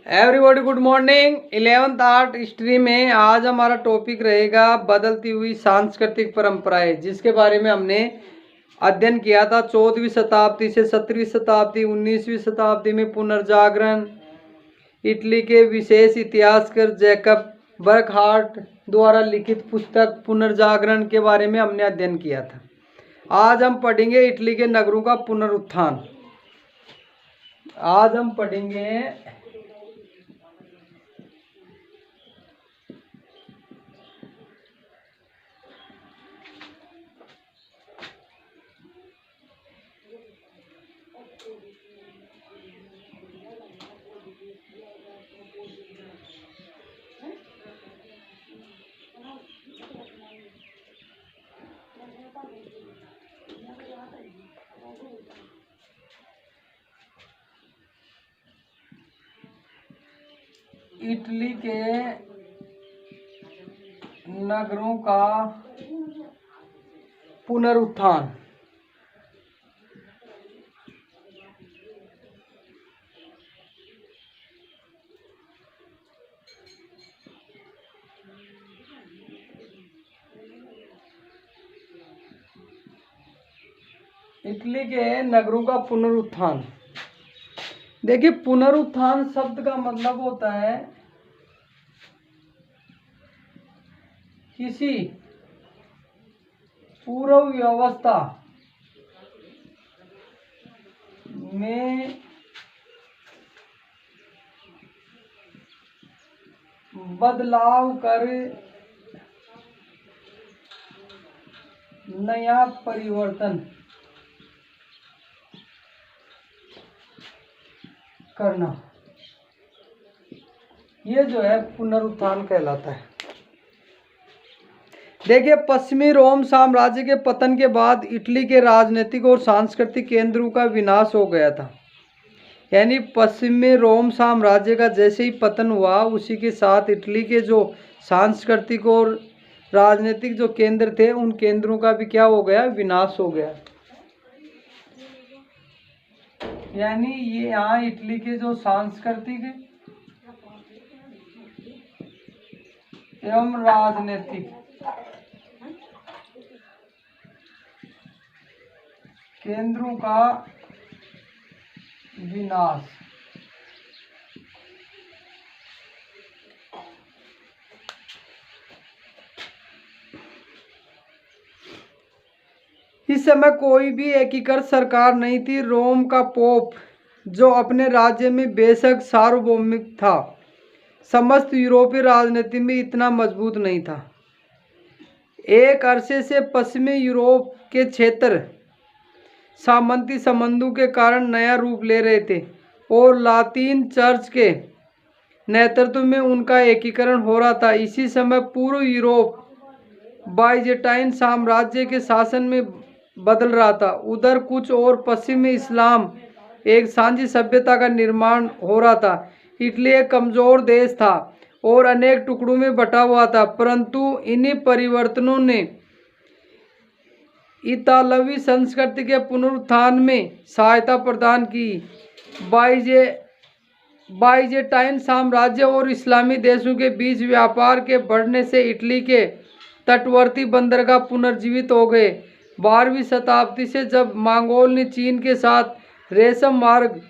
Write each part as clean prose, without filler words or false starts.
Everybody good morning. 11th art history में आज हमारा टॉपिक रहेगा बदलती हुई सांस्कृतिक परंपराएं, जिसके बारे में हमने अध्ययन किया था 14वीं शताब्दी से 17वीं शताब्दी, 19वीं शताब्दी में पुनर्जागरण, इटली के विशेष इतिहासकार जैकब बर्कहार्ट द्वारा लिखित पुस्तक पुनर्जागरण के बारे में हमने अध्ययन किया था। आज हम पढ़ेंगे इटली के नगरों का पुनरुत्थान। आज हम पढ़ेंगे इटली के नगरों का पुनरुत्थान। इटली के नगरों का पुनरुत्थान। देखिए, पुनरुत्थान शब्द का मतलब होता है किसी पूर्व व्यवस्था में बदलाव कर नया परिवर्तन करना, ये जो है पुनरुत्थान कहलाता है। देखिए, पश्चिमी रोम साम्राज्य के पतन के बाद इटली के राजनीतिक और सांस्कृतिक केंद्रों का विनाश हो गया था। यानी पश्चिमी रोम साम्राज्य का जैसे ही पतन हुआ, उसी के साथ इटली के जो सांस्कृतिक और राजनीतिक जो केंद्र थे, उन केंद्रों का भी क्या हो गया, विनाश हो गया। यानी ये यहाँ इटली के जो सांस्कृतिक एवं राजनीतिक केंद्रों का विनाश। इस समय कोई भी एकीकृत सरकार नहीं थी। रोम का पोप, जो अपने राज्य में बेशक सार्वभौमिक था, समस्त यूरोपीय राजनीति में इतना मजबूत नहीं था। एक अरसे से पश्चिमी यूरोप के क्षेत्र सामंती संबंधों के कारण नया रूप ले रहे थे और लातीन चर्च के नेतृत्व में उनका एकीकरण हो रहा था। इसी समय पूर्व यूरोप बाइजेंटाइन साम्राज्य के शासन में बदल रहा था। उधर कुछ और पश्चिम में इस्लाम एक सांझी सभ्यता का निर्माण हो रहा था। इटली एक कमजोर देश था और अनेक टुकड़ों में बटा हुआ था, परंतु इन्हीं परिवर्तनों ने इतालवी संस्कृति के पुनरुत्थान में सहायता प्रदान की। बाइजेंटाइन साम्राज्य और इस्लामी देशों के बीच व्यापार के बढ़ने से इटली के तटवर्ती बंदरगाह पुनर्जीवित हो गए। 12वीं शताब्दी से जब मंगोल ने चीन के साथ रेशम मार्ग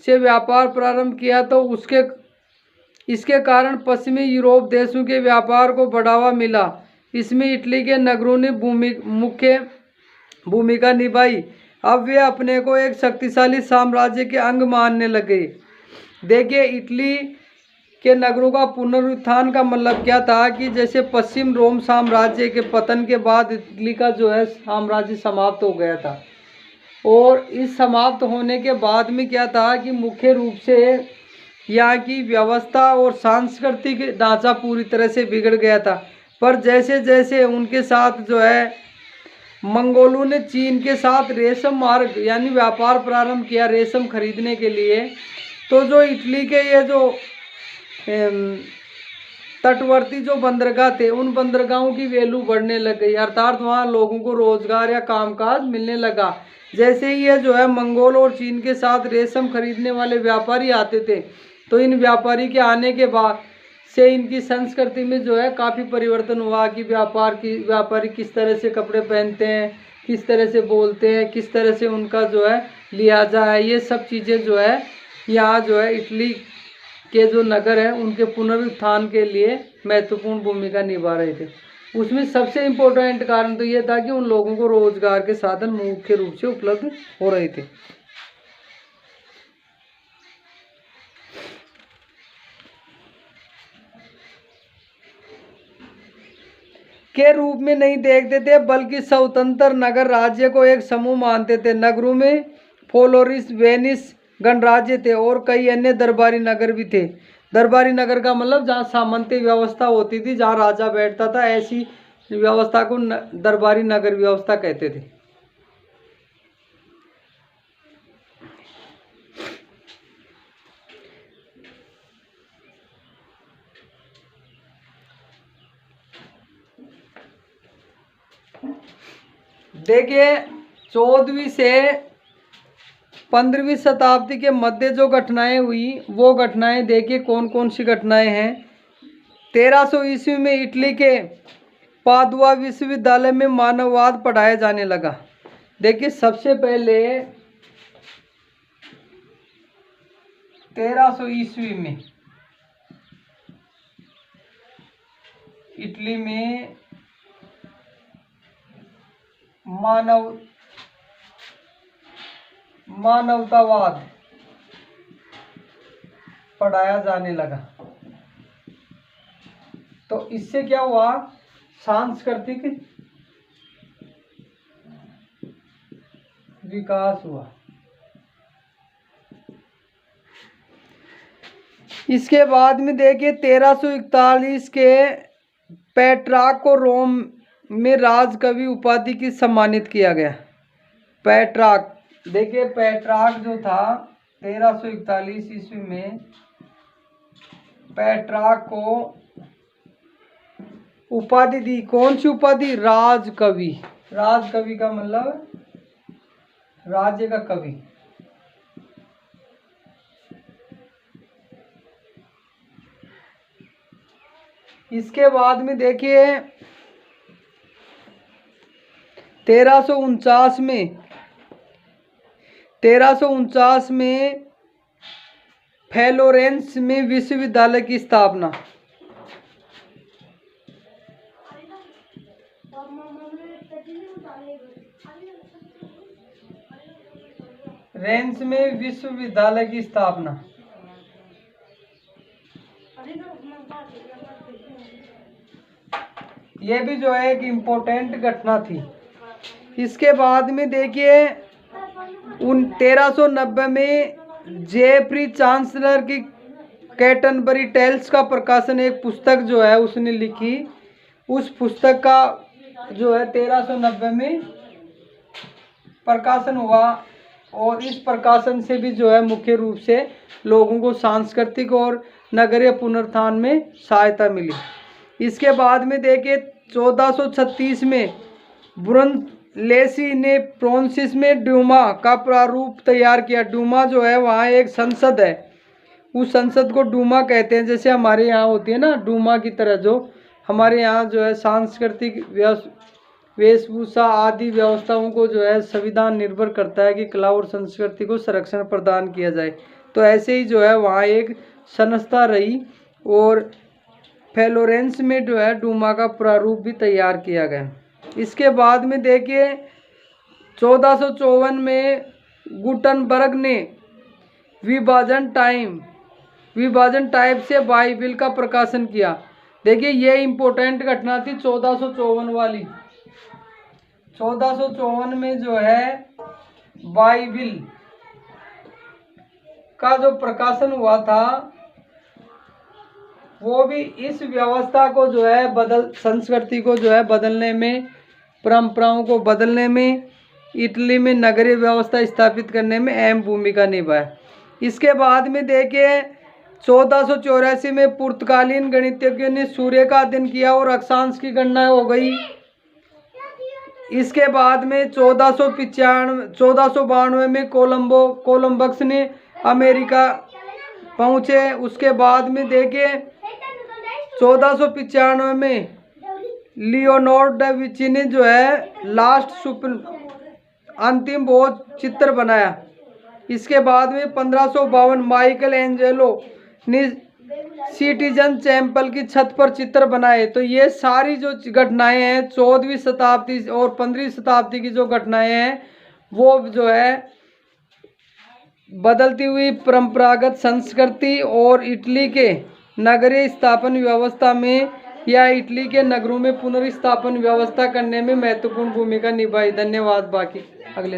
से व्यापार प्रारंभ किया, तो इसके कारण पश्चिमी यूरोप देशों के व्यापार को बढ़ावा मिला। इसमें इटली के नगरों ने मुख्य भूमिका निभाई। अब वे अपने को एक शक्तिशाली साम्राज्य के अंग मानने लगे। देखिए, इटली के नगरों का पुनरुत्थान का मतलब क्या था कि जैसे पश्चिम रोम साम्राज्य के पतन के बाद इटली का जो है साम्राज्य समाप्त हो गया था, और इस समाप्त होने के बाद में क्या था कि मुख्य रूप से यहाँ की व्यवस्था और सांस्कृतिक ढांचा पूरी तरह से बिगड़ गया था। पर जैसे जैसे उनके साथ जो है मंगोलों ने चीन के साथ रेशम मार्ग यानी व्यापार प्रारंभ किया रेशम खरीदने के लिए, तो जो इटली के ये जो तटवर्ती जो बंदरगाह थे, उन बंदरगाहों की वैल्यू बढ़ने लग गई, अर्थात वहाँ लोगों को रोजगार या कामकाज मिलने लगा। जैसे ही ये जो है मंगोल और चीन के साथ रेशम खरीदने वाले व्यापारी आते थे, तो इन व्यापारी के आने के बाद से इनकी संस्कृति में जो है काफ़ी परिवर्तन हुआ कि व्यापारी किस तरह से कपड़े पहनते हैं, किस तरह से बोलते हैं, किस तरह से उनका जो है लिहाजा है, ये सब चीज़ें जो है यहाँ जो है इटली के जो नगर हैं उनके पुनरुत्थान के लिए महत्वपूर्ण भूमिका निभा रहे थे। उसमें सबसे इम्पोर्टेंट कारण तो ये था कि उन लोगों को रोजगार के साधन मुख्य रूप से उपलब्ध हो रहे थे। के रूप में नहीं देखते थे, बल्कि स्वतंत्र नगर राज्य को एक समूह मानते थे। नगरों में फ्लोरिस, वेनिस गणराज्य थे और कई अन्य दरबारी नगर भी थे। दरबारी नगर का मतलब जहाँ सामंती व्यवस्था होती थी, जहाँ राजा बैठता था, ऐसी व्यवस्था को दरबारी नगर व्यवस्था कहते थे। देखिए 14वीं से 15वीं शताब्दी के मध्य जो घटनाएं हुई, वो घटनाएं देखिए कौन कौन सी घटनाएं हैं। 1300 ईस्वी में इटली के पादुआ विश्वविद्यालय में मानववाद पढ़ाया जाने लगा। देखिए सबसे पहले 1300 ईस्वी में इटली में मानवतावाद पढ़ाया जाने लगा। तो इससे क्या हुआ, सांस्कृतिक विकास हुआ। इसके बाद में देखिए 1341 के पेट्रार्क को रोम में राजकवि उपाधि की सम्मानित किया गया। पेट्रार्क, देखिए पेट्रार्क जो था 1341 ईस्वी में पेट्रार्क को उपाधि दी। कौन सी उपाधि? राजकवि। राजकवि का मतलब राज्य का कवि। इसके बाद में देखिए 1349 में फ्लोरेंस में विश्वविद्यालय की स्थापना। रेंस में विश्वविद्यालय की स्थापना। ये भी जो है एक इम्पोर्टेंट घटना थी। इसके बाद में देखिए 1390 में जेफ्री चांसलर की कैटनबरी टेल्स का प्रकाशन, एक पुस्तक जो है उसने लिखी। उस पुस्तक का जो है 1390 में प्रकाशन हुआ और इस प्रकाशन से भी जो है मुख्य रूप से लोगों को सांस्कृतिक और नगरीय पुनरुत्थान में सहायता मिली। इसके बाद में देखिए 1436 में ब्रुनलेसी ने फ्रांसिस में ड्यूमा का प्रारूप तैयार किया। ड्यूमा जो है वहाँ एक संसद है, उस संसद को डूमा कहते हैं। जैसे हमारे यहाँ होती है ना डूमा की तरह, जो हमारे यहाँ जो है सांस्कृतिक वेशभूषा आदि व्यवस्थाओं को जो है संविधान निर्भर करता है कि कला और संस्कृति को संरक्षण प्रदान किया जाए। तो ऐसे ही जो है वहाँ एक संस्था रही और फ्लोरेंस में जो है डूमा का प्रारूप भी तैयार किया गया। इसके बाद में देखिए 1454 में गुटनबर्ग ने विभाजन टाइप से बाइबिल का प्रकाशन किया। देखिए ये इम्पोर्टेंट घटना थी 1454 वाली। 1454 में जो है बाइबिल का जो प्रकाशन हुआ था, वो भी इस व्यवस्था को जो है संस्कृति को जो है बदलने में, परंपराओं को बदलने में, इटली में नगरीय व्यवस्था स्थापित करने में अहम भूमिका निभाया। इसके बाद में देखिए 1484 में पुर्तगालीन गणितज्ञों ने सूर्य का अध्ययन किया और अक्षांश की गणना हो गई। इसके बाद में 1492 में कोलंबस ने अमेरिका पहुंचे। उसके बाद में देखिए 1495 में लियोनार्डो डा विंची ने जो है अंतिम बोझ चित्र बनाया। इसके बाद में 1552 माइकल एंजेलो ने सिटीजन चैपल की छत पर चित्र बनाए। तो ये सारी जो घटनाएं हैं 14वीं शताब्दी और 15वीं शताब्दी की जो घटनाएं हैं वो जो है बदलती हुई परंपरागत संस्कृति और इटली के नगरीय स्थापन व्यवस्था में या इटली के नगरों में पुनर्स्थापन व्यवस्था करने में महत्वपूर्ण भूमिका निभाई। धन्यवाद। बाकी अगले